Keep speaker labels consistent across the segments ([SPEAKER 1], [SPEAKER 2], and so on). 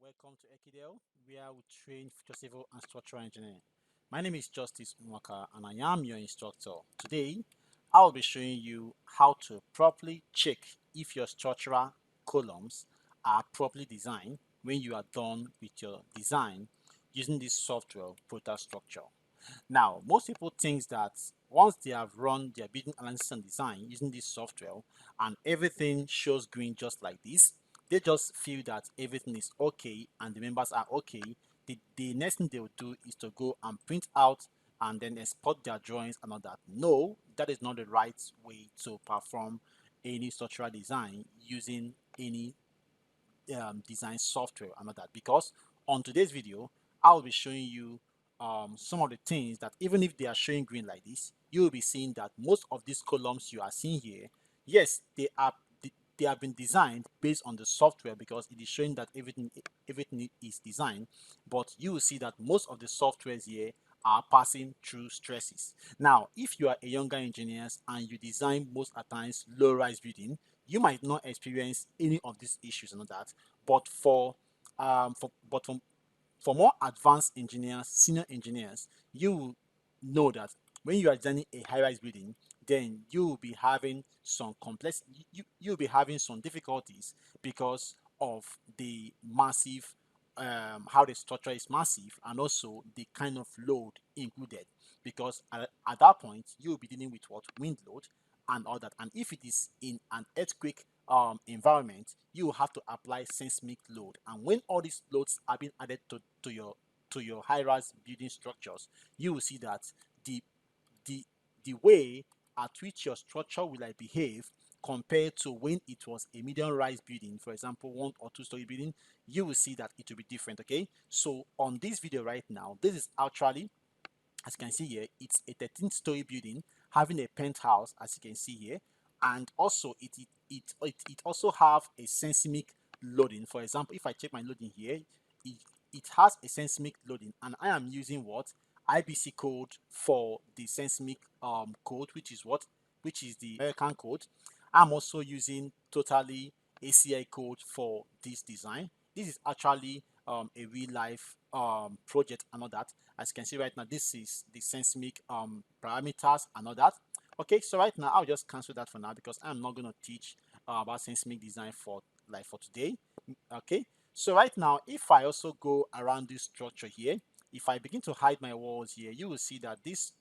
[SPEAKER 1] Welcome to Ekidel, where we train future civil and structural engineer. My name is Justice Nwaka and I am your instructor. Today, I'll be showing you how to properly check if your structural columns are properly designed when you are done with your design using this software, Protastructure. Now, most people think that once they have run their building analysis and design using this software and everything shows green just like this, they just feel that everything is okay and the members are okay. The next thing they will do is to go and print out and then export their drawings and all that. No, that is not the right way to perform any structural design using any design software and all that, because on today's video I'll be showing you some of the things that even if they are showing green like this, you will be seeing that most of these columns you are seeing here, yes, they have been designed based on the software because it is showing that everything is designed, but you will see that most of the softwares here are passing through stresses. Now, if you are a younger engineer and you design most at times low-rise building, you might not experience any of these issues and all that. But for more advanced engineers, senior engineers, you will know that when you are designing a high-rise building, then you will be having some complex, you'll be having some difficulties because of the massive, how the structure is massive, and also the kind of load included. Because at that point, you'll be dealing with what wind load and all that. And if it is in an earthquake environment, you will have to apply seismic load. And when all these loads are being added to your high-rise building structures, you will see that the the the way at which your structure will like behave compared to when it was a medium rise building, for example 1 or 2 story building, you will see that it will be different. Okay, so on this video right now, this is actually, as you can see here, it's a 13-story building having a penthouse, as you can see here, and also it also have a seismic loading. For example, if I check my loading here, it, it has a seismic loading, and I am using what IBC code for the seismic code, which is the American code. I'm also using totally ACI code for this design. This is actually a real life project and all that. As you can see right now, this is the seismic parameters and all that. Okay, so right now I'll just cancel that for now because I'm not going to teach about seismic design for today. Okay, so right now if I also go around this structure here, if I begin to hide my walls here, you will see that this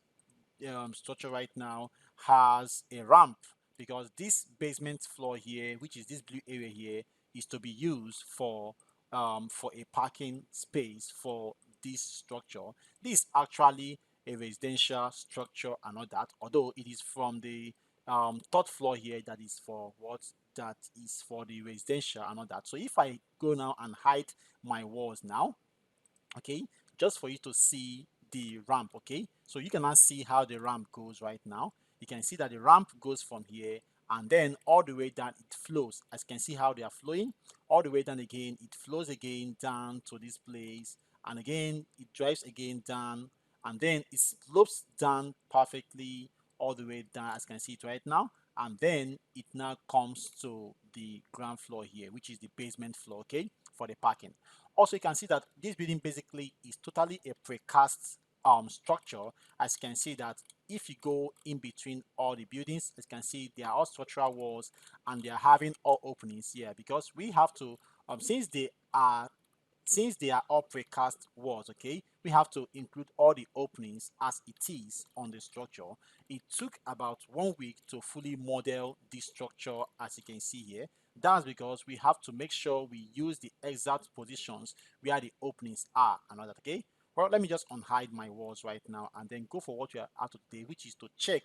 [SPEAKER 1] structure right now has a ramp, because this basement floor here, which is this blue area here, is to be used for a parking space for this structure. This is actually a residential structure and all that, although it is from the third floor here that is for what that is for the residential and all that. So if I go now and hide my walls now, okay, just for you to see the ramp. Okay, so you can now see how the ramp goes right now. You can see that the ramp goes from here and then all the way down, it flows. As you can see how they are flowing all the way down again, it flows again down to this place, and again it drives again down, and then it slopes down perfectly all the way down, as you can see it right now, and then it now comes to the ground floor here, which is the basement floor, okay, for the parking. Also, you can see that this building basically is totally a precast structure. As you can see that if you go in between all the buildings, as you can see, they are all structural walls and they are having all openings here, because we have to since they are all precast walls, okay, we have to include all the openings as it is on the structure. It took about 1 week to fully model this structure, as you can see here. That's because we have to make sure we use the exact positions where the openings are and all that. Okay, well, let me just unhide my walls right now and then go for what we are after today, which is to check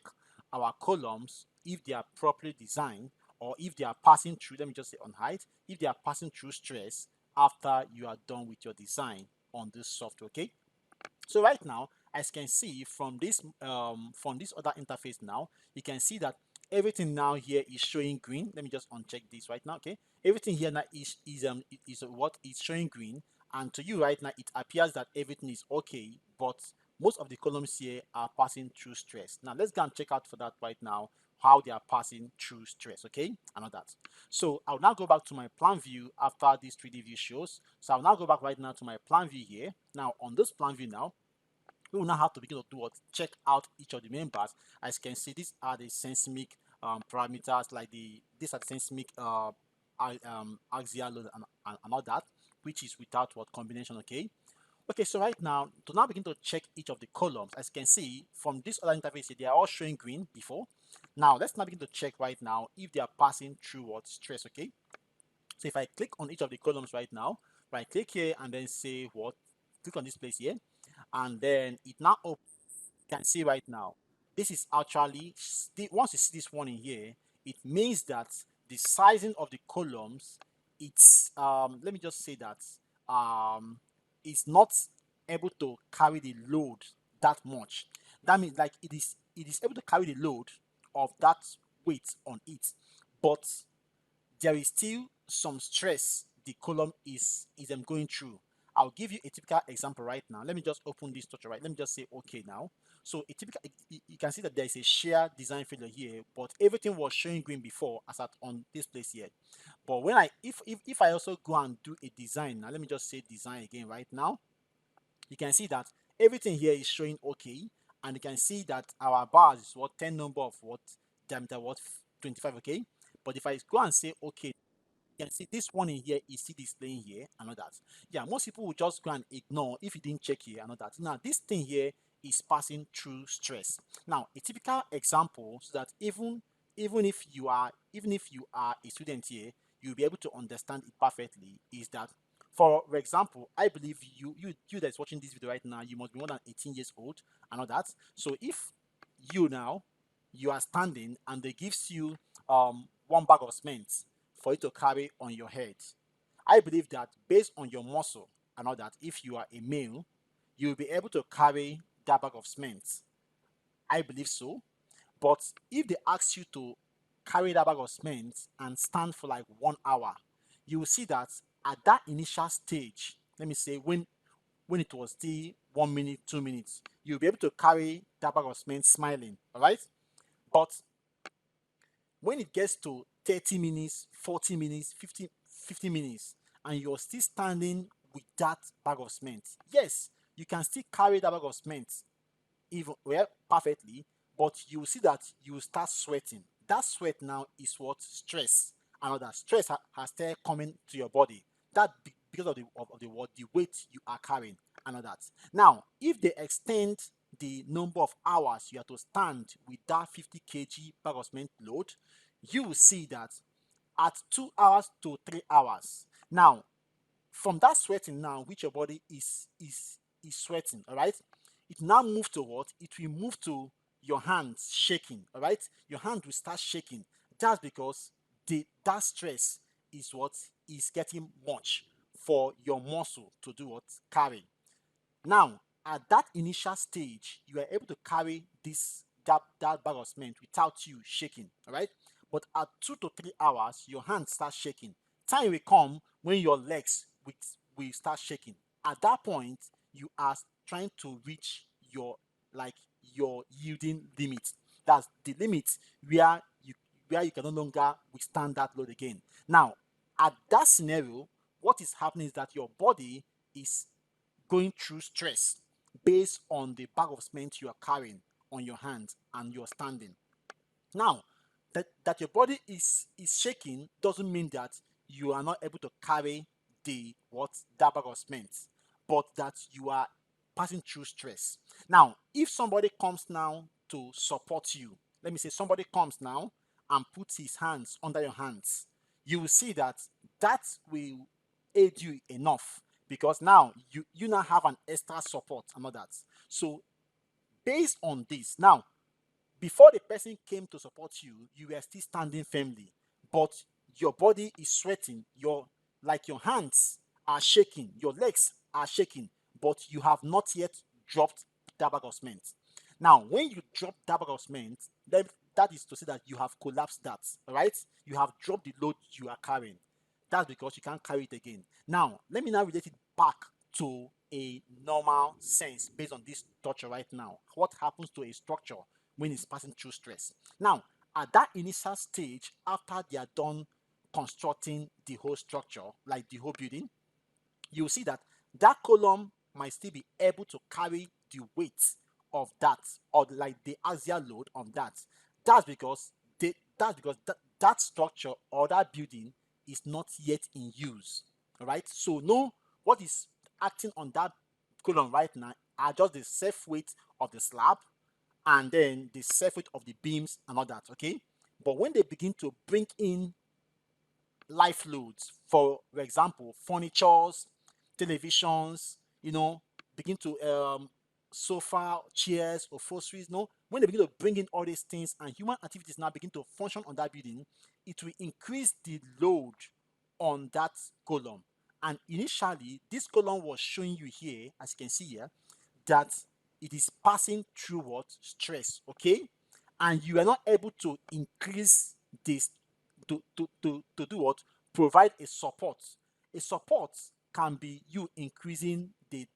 [SPEAKER 1] our columns if they are properly designed, or if they are passing through, let me just say unhide, if they are passing through stress after you are done with your design on this software. Okay, so right now, as you can see from this other interface now, you can see that everything now here is showing green. Let me just uncheck this right now. Okay, everything here now is what is showing green, and to you right now it appears that everything is okay, but most of the columns here are passing through stress. Now let's go and check out for that right now how they are passing through stress, okay, and all that. So I'll now go back to my plan view after this 3D view shows. So I'll now go back right now to my plan view here. Now on this plan view now, we will now have to begin to do what? Check out each of the members. As you can see, these are the seismic parameters, like these are the seismic axial load and all that, which is without what combination, okay? Okay, so right now, to now begin to check each of the columns, as you can see from this other interface, they are all showing green before. Now, let's now begin to check right now if they are passing through what stress, okay? So if I click on each of the columns right now, right click here and then say what? Click on this place here, and then it now opens. You can see right now, this is actually, once you see this one in here, it means that the sizing of the columns, it's let me just say that it's not able to carry the load that much. That means like it is able to carry the load of that weight on it, but there is still some stress the column is going through. I'll give you a typical example right now. Let me just open this structure, right? Let me just say okay now. So a typical, you can see that there is a shear design failure here, but everything was showing green before as at on this place here. But when if I also go and do a design now, let me just say design again right now, you can see that everything here is showing okay, and you can see that our bars is what 10 number of what diameter what 25, okay. But if I go and say okay, you can see this one in here is still displaying here and all that. Yeah, most people will just go and ignore if you didn't check here and all that. Now this thing here is passing through stress. Now a typical example, so that even if you are a student here, you'll be able to understand it perfectly, is that for example, I believe you that's watching this video right now, you must be more than 18 years old and all that. So if you now you are standing and they gives you one bag of cement for you to carry on your head, I believe that based on your muscle and all that, if you are a male, you'll be able to carry that bag of cement. I believe so. But if they ask you to carry that bag of cement and stand for like 1 hour, you will see that at that initial stage, let me say when it was still 1 minute, 2 minutes, you'll be able to carry that bag of cement smiling, all right? But when it gets to 30 minutes, 40 minutes, 50 minutes, and you're still standing with that bag of cement, yes, you can still carry that bag of cement even well perfectly, but you will see that you will start sweating. That sweat now is what stress. Another stress has started coming to your body. That because of the weight you are carrying and all that. Now, if they extend the number of hours you have to stand with that 50 kg bag of cement load, you will see that at 2 hours to 3 hours. Now, from that sweating now, which your body is sweating, all right, it now move to what? It will move to your hands shaking, all right. Your hand will start shaking. That's because that stress is what is getting much for your muscle to do what? Carry. Now, at that initial stage, you are able to carry that bag of cement without you shaking, all right? But at 2 to 3 hours, your hands start shaking. Time will come when your legs will start shaking. At that point, you are trying to reach your like your yielding limit. That's the limit where you can no longer withstand that load again. Now, at that scenario, what is happening is that your body is going through stress based on the bag of cement you are carrying on your hands and you're standing. Now, that your body is shaking doesn't mean that you are not able to carry that bag of cement, but that you are passing through stress. Now, if somebody comes now to support you, let me say somebody comes now and puts his hands under your hands, you will see that that will aid you enough, because now you now have an extra support and all that. So based on this, now before the person came to support you, you were still standing firmly, but your body is sweating, your hands are shaking, your legs are shaking, but you have not yet dropped that bag of cement. Now, when you drop that bag of cement, then that is to say that you have collapsed that, right? You have dropped the load you are carrying. That's because you can't carry it again. Now, let me now relate it back to a normal sense based on this structure right now. What happens to a structure when it's passing through stress? Now, At that initial stage, after they are done constructing the whole structure, like the whole building, you see that that column might still be able to carry the weight of that, or like the axial load on that. That's because that structure or that building is not yet in use. All right. So no, what is acting on that column right now are just the self weight of the slab and then the self weight of the beams and all that. Okay. But when they begin to bring in life loads, for example, furnitures, televisions, begin to sofa, chairs, upholsteries, when they begin to bring in all these things and human activities now begin to function on that building, it will increase the load on that column. And initially, this column was showing you here, as you can see here, that it is passing through what? Stress, okay? And you are not able to increase this to do what? Provide a support. A support can be you increasing the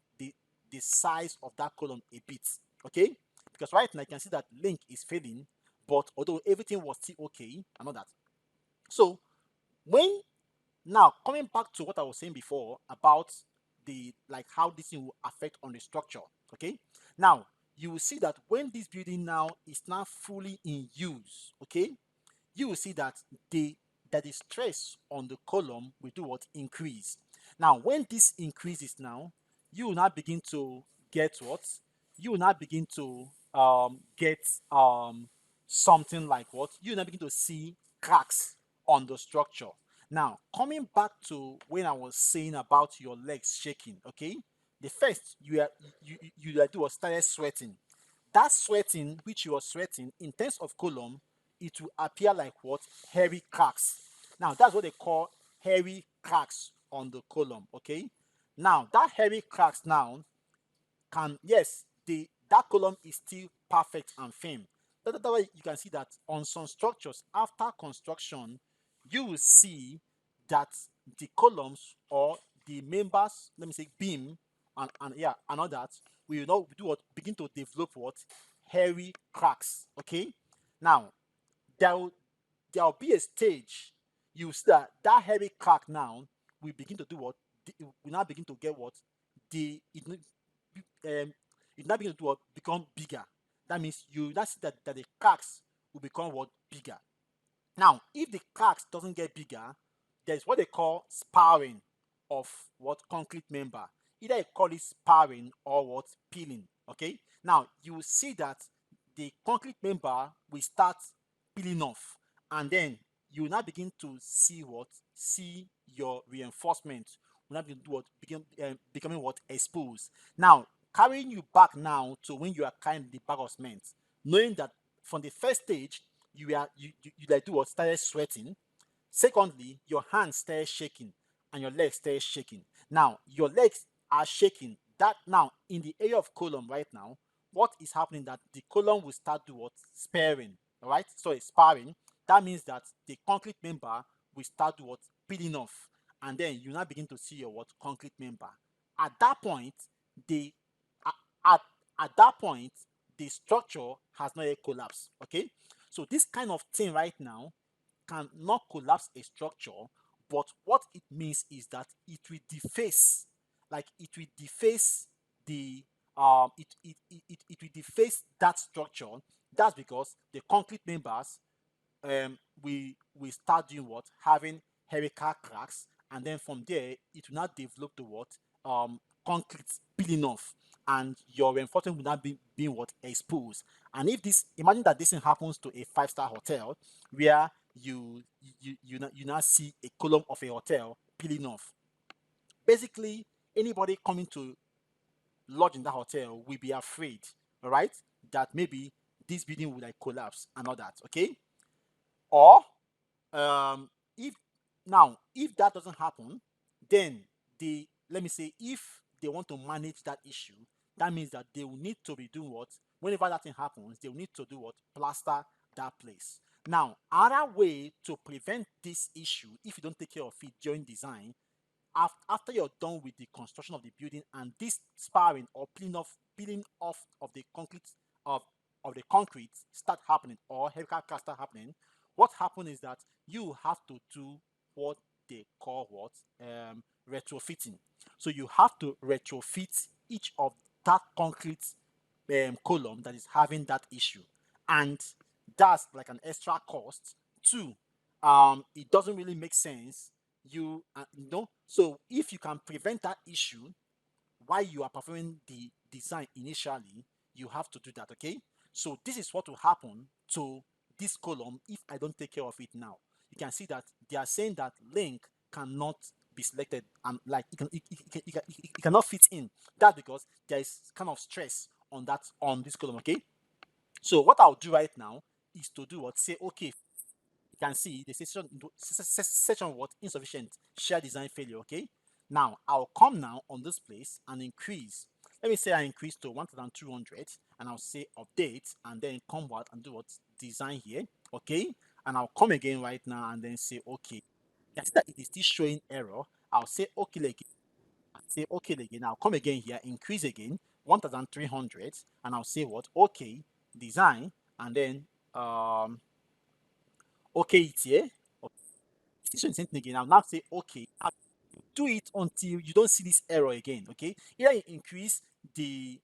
[SPEAKER 1] size of that column a bit, okay? Because right now you can see that link is failing, but although everything was still okay, and all that. So when now coming back to what I was saying before about the like how this thing will affect on the structure, okay? Now you will see that when this building now is now fully in use, okay, you will see that the stress on the column will do what? Increase. Now, when this increases now, you will now begin to get what? You will now begin to get something like what? You will now begin to see cracks on the structure. Now, coming back to when I was saying about your legs shaking, okay? The first you do was started sweating. That sweating which you are sweating in terms of column, it will appear like what? Hairy cracks. Now that's what they call hairy cracks on the column, okay? Now that hairy cracks now can, yes, the that column is still perfect and firm. That's why you can see that on some structures after construction, you will see that the columns or the members, let me say beam and yeah, and all that, will not do what? Begin to develop what? Hairy cracks. Okay. Now there will there'll be a stage you see that that heavy crack now will begin to do what? Will now begin to get what? The um it now begin to do what? Become bigger. That means you now see that the cracks will become what? Bigger. Now, if the cracks doesn't get bigger, there's what they call sparring of what? Concrete member. Either you call it sparring or what? Peeling. Okay. Now you will see that the concrete member will start peeling off, and then you will now begin to see what? See your reinforcement will now begin to what? Becoming what? Exposed. Now carrying you back now to when you are carrying the bag of cement, knowing that from the first stage you like do what? Started sweating. Secondly, your hands start shaking and your legs start shaking. Now, your legs are shaking. That now in the area of column right now, what is happening that the column will start to what? Sparring. All right. So it's sparring. That means that the concrete member will start to what? Peeling off, and then you now begin to see your what? Concrete member. At that point, the at, at that point the structure has not yet collapsed. Okay. So this kind of thing right now cannot collapse a structure, but what it means is that it will deface, like it will deface the it will deface that structure. That's because the concrete members we start doing what? Having helical cracks, and then from there it will not develop to what? Concrete peeling off, and your reinforcement will not be being what? Exposed. And if this, imagine that this thing happens to a five-star hotel where you now see a column of a hotel peeling off. Basically, anybody coming to lodge in that hotel will be afraid, all right, that maybe this building will like collapse and all that. Okay. Or if now if that doesn't happen, then the let me say if they want to manage that issue, that means that they will need to be doing what? Whenever that thing happens, they will need to do what? Plaster that place. Now, another way to prevent this issue, if you don't take care of it during design, after you're done with the construction of the building and this sparring or peeling off of the concrete of of the concrete start happening or helical cracks start happening, what happens is that you have to do what they call what retrofitting. So you have to retrofit each of that concrete column that is having that issue, and that's like an extra cost. Two, it doesn't really make sense. You know, so if you can prevent that issue while you are performing the design initially, you have to do that. Okay, so this is what will happen to this column if I don't take care of it now. You can see that they are saying that link cannot be selected, and like it cannot fit in. That's because there is kind of stress on that on this column. Okay, so what I'll do right now is to do what, say okay, you can see the section what insufficient share design failure. Okay, now I'll come now on this place and increase. Let me say I increase to 1200, and I'll say update, and then come what and do what design here. Okay, and I'll come again right now and then say okay. You can see that it is still showing error. I'll say okay again. Say okay again. I'll come again here, increase again 1300, and I'll say what okay design, and then okay it's here. Okay. Same thing again. I'll now say okay. I'll do it until you don't see this error again. Okay, either you increase the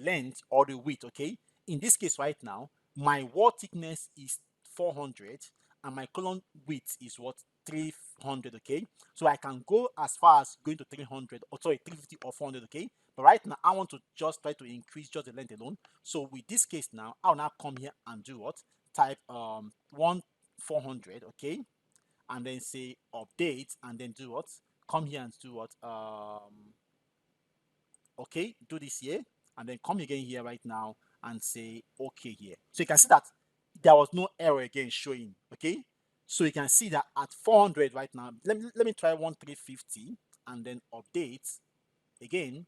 [SPEAKER 1] length or the width. Okay, in this case right now my wall thickness is 400 and my column width is what 300. Okay, so I can go as far as going to 300, or sorry, 350 or 400. Okay, but right now I want to just try to increase just the length alone. So with this case now, I'll now come here and do what, type 1400. Okay, and then say update, and then do what, come here and do what, okay, do this here, and then come again here right now and say okay here. So you can see that there was no error again showing. Okay, so you can see that at 400 right now, let me try 1350 and then update again.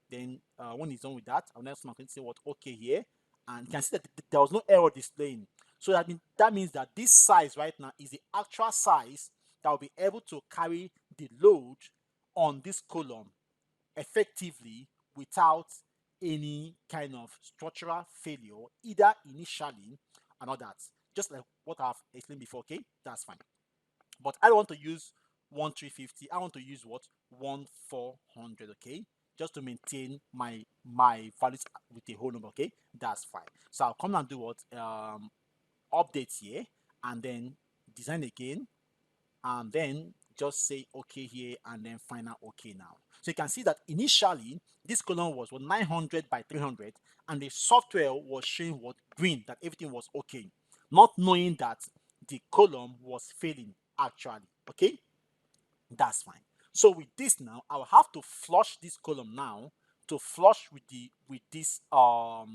[SPEAKER 1] Then when it's done with that, I'll next say what okay here, and you can see that there was no error displaying. So that means that this size right now is the actual size that will be able to carry the load on this column effectively without any kind of structural failure, either initially or not that. Just like what I've explained before. Okay, that's fine. But I don't want to use 1350. I want to use what, 1400. Okay, just to maintain my values with a whole number. Okay, that's fine. So I'll come and do what, update here, and then design again, and then just say okay here, and then final okay now. So you can see that initially this column was what, 900 by 300, and the software was showing what, green, that everything was okay, not knowing that the column was failing actually. Okay, that's fine. So with this now, I'll have to flush this column now to flush with this wall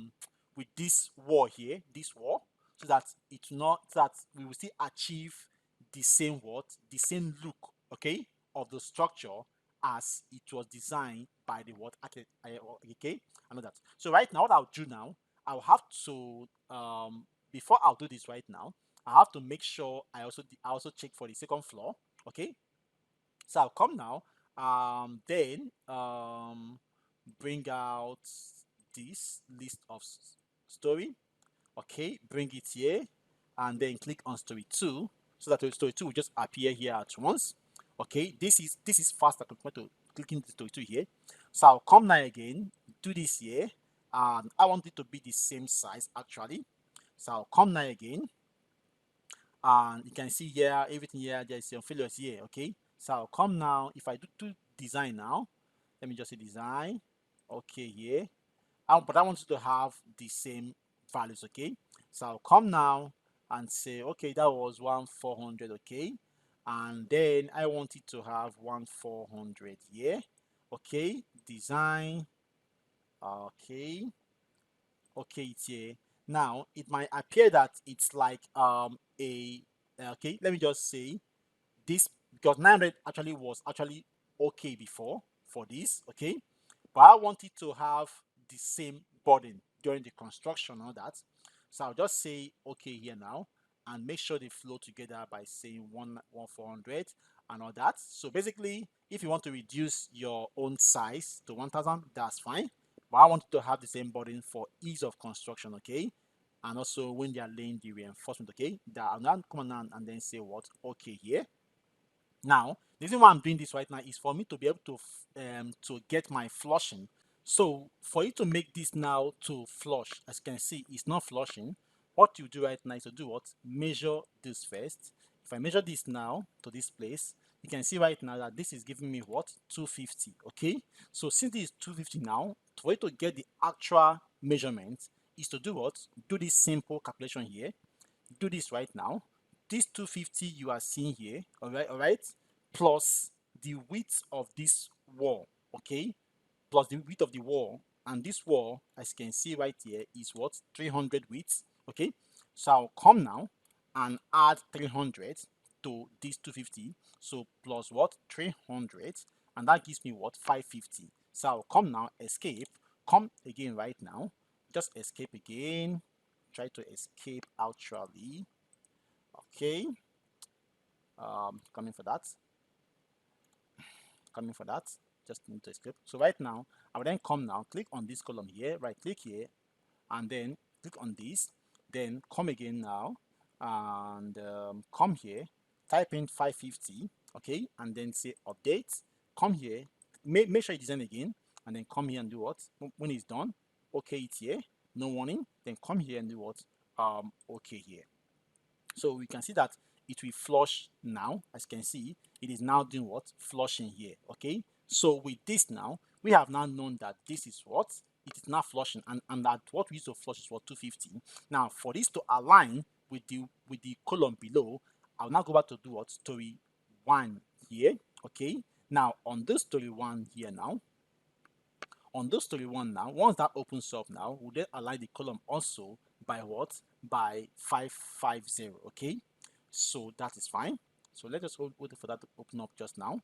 [SPEAKER 1] here, this wall, so that it's not, so that we will still achieve the same what, the same look, okay, of the structure as it was designed by the what architect. Okay, I know that. So right now, what I'll do now, I'll have to before I'll do this right now, I have to make sure I also check for the second floor. Okay, so I'll come now, then bring out this list of story. Okay, bring it here, and then click on story 2, so that story 2 will just appear here at once. Okay, this is faster compared to clicking the story 2 here. So I'll come now again, do this here, and I want it to be the same size actually. So I'll come now again, and you can see here everything here, there's some failures here. Okay, so I'll come now, if I do design now, let me just say design. Okay, here, but I want you to have the same values. Okay, so I'll come now and say okay, that was 1400. Okay, and then I want it to have 1400 here. Okay, design. Okay, okay, it's here. Now it might appear that it's like a okay, let me just say this, because 900 actually was actually okay before for this. Okay, but I want it to have the same burden during the construction and all that. So I'll just say okay here now, and make sure they flow together by saying 1400 and all that. So basically, if you want to reduce your own size to 1000, that's fine, but I want it to have the same burden for ease of construction. Okay, and also when they are laying the reinforcement. Okay, that I'll now come on and then say what okay here. Now, the reason why I'm doing this right now is for me to be able to get my flushing. So for you to make this now to flush, as you can see, it's not flushing. What you do right now is to do what? Measure this first. If I measure this now to this place, you can see right now that this is giving me what? 250. Okay. So since this is 250 now, for you to get the actual measurement is to do what? Do this simple calculation here. Do this right now. This 250 you are seeing here, all right, plus the width of this wall, okay, plus the width of the wall, and this wall, as you can see right here, is what 300 width, okay. So I'll come now and add 300 to this 250, so plus what 300, and that gives me what 550. So I'll come now, escape, come again right now, just escape again, try to escape actually. Okay, coming for that, coming for that. Just need to escape. So right now, I will then come now, click on this column here, right click here, and then click on this. Then come again now, and come here, type in 550, okay, and then say update. Come here, make sure you design again, and then come here and do what? When it's done, okay, it's here, no warning. Then come here and do what? Okay here. So we can see that it will flush now. As you can see, it is now doing what? Flushing here. Okay. So with this now, we have now known that this is what? It is now flushing, and that what we used to flush is what 250. Now for this to align with the column below, I'll now go back to do what? Story 1 here. Okay. Now on this story 1 here now, on this story 1 now, once that opens up now, we'll then align the column also by what? By 550. Okay, so that is fine. So let us wait for that to open up just now.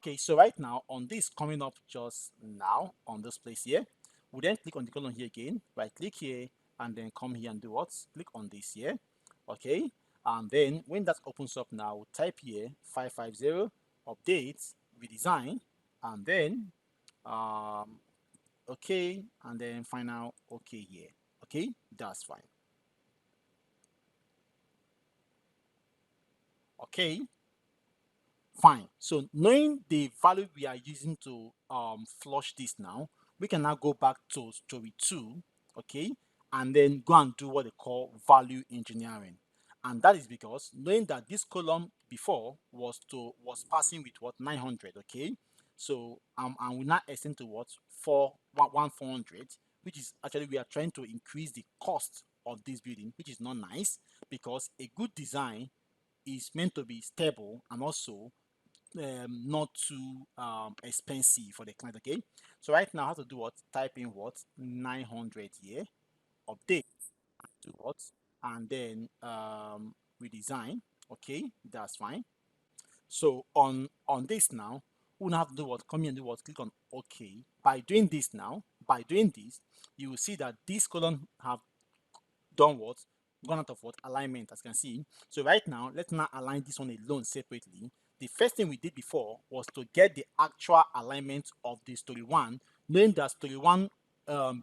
[SPEAKER 1] Okay, so right now on this coming up just now on this place here, we then click on the column here again, right click here, and then come here and do what? Click on this here. Okay, and then when that opens up now, we'll type here 550 update redesign, and then okay, and then final okay here. Okay, that's fine. Okay, fine. So knowing the value we are using to flush this now, we can now go back to story 2, okay, and then go and do what they call value engineering. And that is because knowing that this column before was passing with what 900, okay, so and we now extend to what 400, which is actually we are trying to increase the cost of this building, which is not nice, because a good design is meant to be stable and also not too expensive for the client. Okay, so right now I have to do what? Type in what 900 here, update, do what, and then redesign. Okay, that's fine. So on this now, we have to do what? Come here and do what? Click on OK. By doing this now, by doing this, you will see that this column have done what? Gone out of what? Alignment, as you can see. So right now, let's now align this one alone separately. The first thing we did before was to get the actual alignment of the story 1, knowing that story 1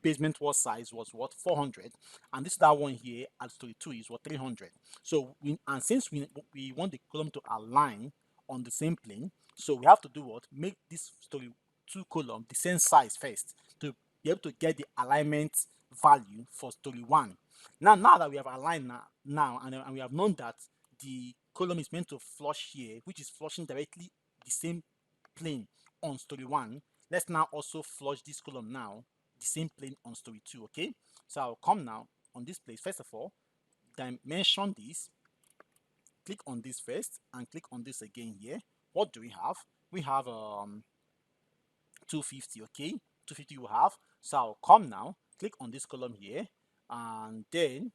[SPEAKER 1] basement wall size was what 400, and this that one here at story 2 is what 300. So and since we want the column to align on the same plane, so we have to do what? Make this story 2 column the same size first to be able to get the alignment value for story 1. Now that we have aligned and we have known that the column is meant to flush here, which is flushing directly the same plane on story 1, let's now also flush this column now the same plane on story 2. Okay, so I'll come now on this place. First of all, dimension this, click on this first, and click on this again here. What do we have? We have 250. Okay, 250 we have. So I'll come now, click on this column here, and then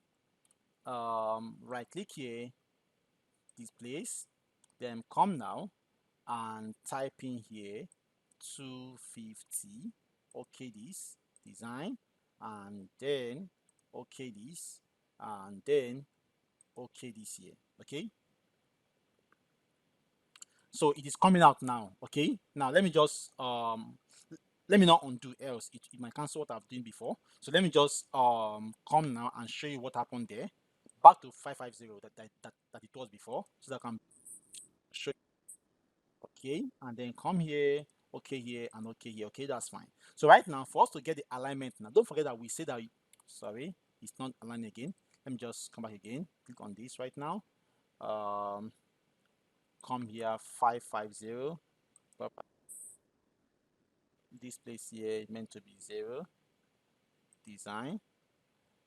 [SPEAKER 1] right click here, this place, then come now and type in here 250. Okay, this design, and then okay this, and then okay this here. Okay, so it is coming out now. Okay, now let me just let me not undo, else it might cancel what I've done before. So let me just come now and show you what happened there. Back to 550 that it was before, so that I can show you. Okay, and then come here, okay here, and okay here. Okay, that's fine. So right now, for us to get the alignment now, don't forget that we said that sorry, it's not aligned again. Let me just come back again. Click on this right now. Um, come here, 550. This place here is meant to be 0. Design.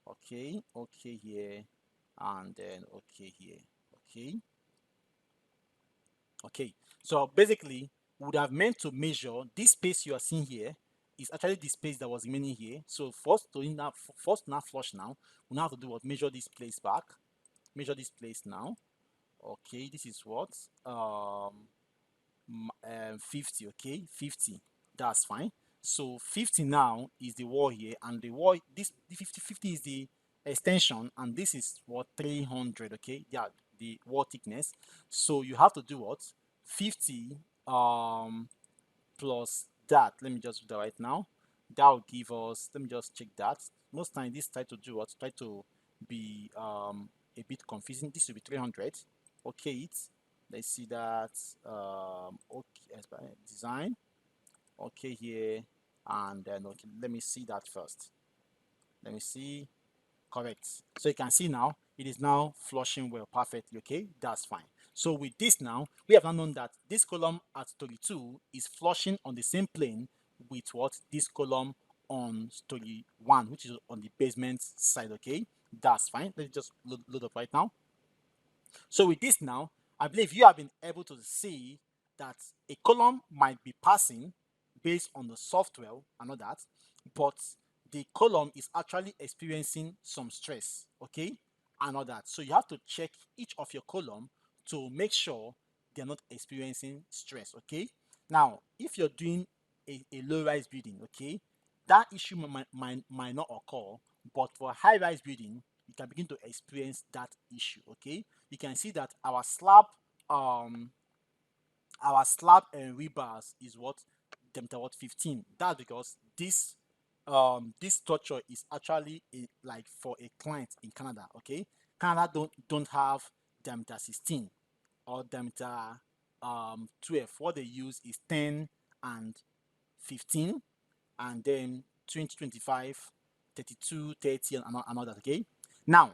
[SPEAKER 1] Okay, okay here, and then okay here. Okay, okay. So basically, we would have meant to measure this space you are seeing here is actually the space that was remaining here. So first to now, first now flush now, we now have to do what? Measure this place back. Measure this place now. Okay, this is what 50. Okay, 50. That's fine. So 50 now is the wall here, and the wall, this the 50 is the extension, and this is what 300. Okay, yeah, the wall thickness. So you have to do what? 50 plus that. Let me just do that right now. That will give us, let me just check that. Most time this try to do what? Try to be a bit confusing. This will be 300. Okay, let's see that. Okay, design. Okay, here, and then okay, let me see that first. Let me see. Correct. So you can see now it is now flushing well perfectly. Okay, that's fine. So with this now, we have now known that this column at story 2 is flushing on the same plane with what this column on story 1, which is on the basement side. Okay, that's fine. Let's just load up right now. So with this now, I believe you have been able to see that a column might be passing based on the software and all that, but the column is actually experiencing some stress, okay, and all that. So you have to check each of your column to make sure they're not experiencing stress, okay. Now, if you're doing a low-rise building, okay, that issue might not occur, but for high-rise building, you can begin to experience that issue, okay. You can see that um our slab and rebars is what diameter what 15. That's because this structure is actually like for a client in Canada, okay. Canada don't have diameter 16 or diameter 12. What they use is 10 and 15, and then 20, 25, 32, 30, and all that, okay. Now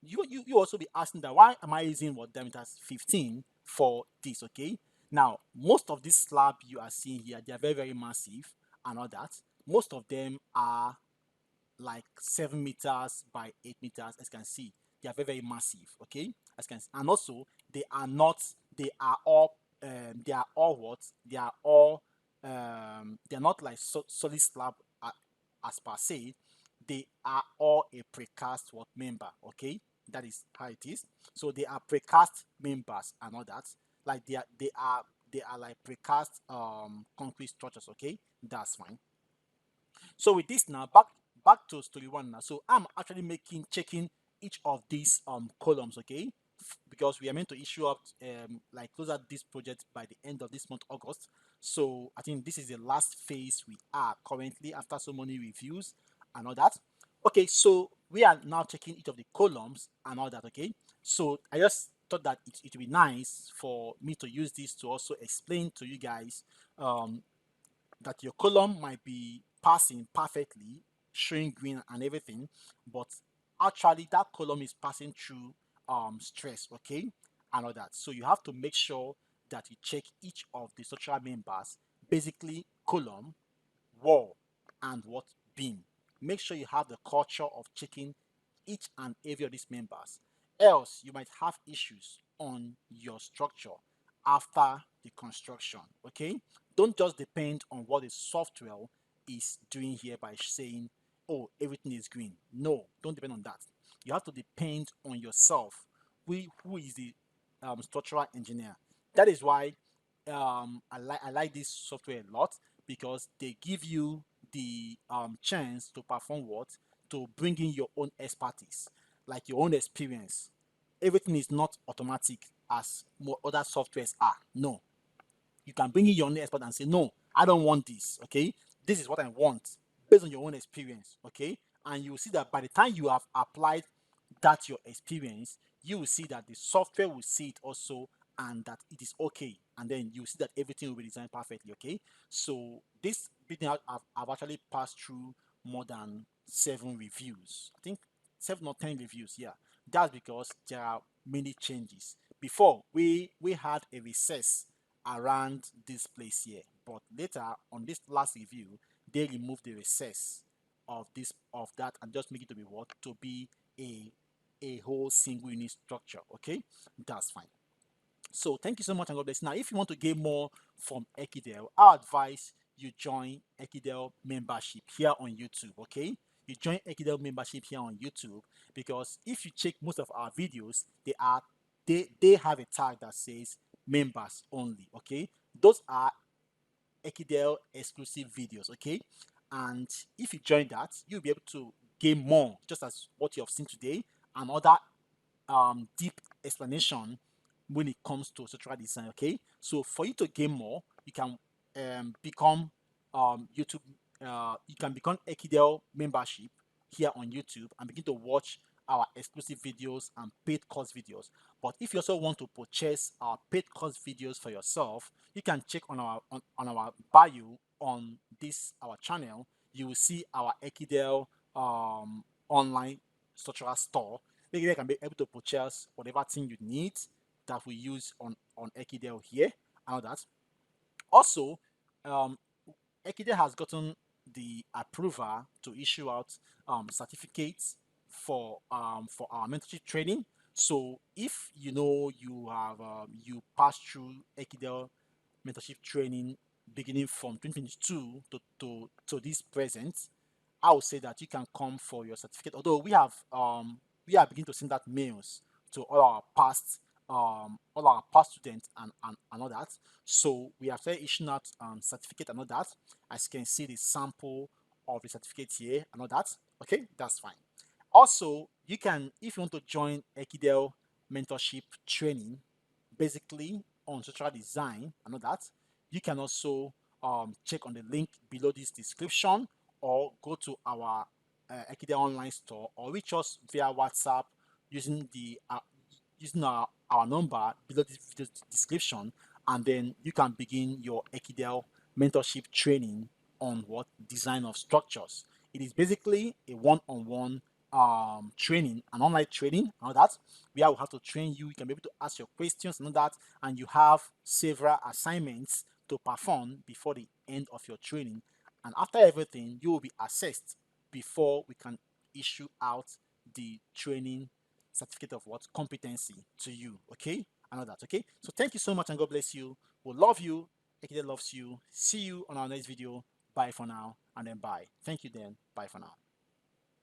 [SPEAKER 1] you also be asking that why am I using what diameter 15 for this, okay. Now most of this slab you are seeing here, they are very massive and all that. Most of them are like 7 meters by 8 meters. As you can see, they are very massive, okay. As you can see, and also they are not, they are all they are all what they are all they are not like solid slab as per se. They are all a precast what member, okay. That is how it is. So they are precast members and all that. Like they are like precast concrete structures, okay. That's fine. So with this now, back to story 1 now. So I'm actually checking each of these columns, okay, because we are meant to issue up like close out this project by the end of this month, August. So I think this is the last phase we are currently after so many reviews and all that. Okay, so we are now checking each of the columns and all that, okay. So I just thought that it would be nice for me to use this to also explain to you guys that your column might be passing perfectly, showing green and everything, but actually that column is passing through stress, okay, and all that. So you have to make sure that you check each of the structural members, basically column, wall, and what beam. Make sure you have the culture of checking each and every of these members. Else, you might have issues on your structure after the construction. Okay, don't just depend on what the software is doing here by saying, "Oh, everything is green." No, don't depend on that. You have to depend on yourself. Who is the structural engineer? That is why I like this software a lot, because they give you the chance to perform what, to bring in your own expertise, like your own experience. Everything is not automatic as other softwares are. No, You can bring in your own expert and say, no, I don't want this. Okay, this is what I want based on your own experience. Okay, and you will see that by the time you have applied that your experience, you will see that the software will see it also, and that it is okay, and then you see that everything will be designed perfectly. Okay, so this building out, I've actually passed through more than 7 reviews, I think 7 or 10 reviews. Yeah, that's because there are many changes. Before, we had a recess around this place here, but later on this last review, they removed the recess of that and just make it to be what, to be a whole single unit structure. Okay, that's fine. So thank you so much and God bless. Now, if you want to get more from Ekidel, I advise you join Ekidel membership here on YouTube. Okay, you join Ekidel membership here on YouTube, because if you check most of our videos, they have a tag that says members only. Okay, those are Ekidel exclusive videos. Okay, and if you join that, you'll be able to gain more, just as what you have seen today, and other deep explanation when it comes to structural design. Okay, so for you to gain more, you can become YouTube. You can become Ekidel membership here on YouTube and begin to watch our exclusive videos and paid course videos. But if you also want to purchase our paid course videos for yourself, you can check on our bio on this our channel. You will see our Ekidel online structural store. Maybe you can be able to purchase whatever thing you need that we use on Ekidel here and all that. Also, um, Ekide has gotten the approval to issue out certificates for our mentorship training. So if you know you have you passed through Ekidel mentorship training beginning from 2022 to this present, I would say that you can come for your certificate. Although we are beginning to send out mails to all our past students and all that. So we are started issuing out certificate and all that. As you can see the sample of the certificate here and all that. Okay, that's fine. Also, you can, if you want to join Ekidel mentorship training, basically on social design and all that, you can also check on the link below this description, or go to our Ekidel online store, or reach us via WhatsApp using using our number below this video description, and then you can begin your Ekidel mentorship training on what design of structures. It is basically a one-on-one training, an online training, and all that. We will have to train you. You can be able to ask your questions and all that, and you have several assignments to perform before the end of your training. And after everything, you will be assessed before we can issue out the training certificate of what competency to you. Okay, I know that. Okay, so thank you so much and God bless you. We love you. Ekide loves you. See you on our next video. Bye for now, and then bye. Thank you then. Bye for now.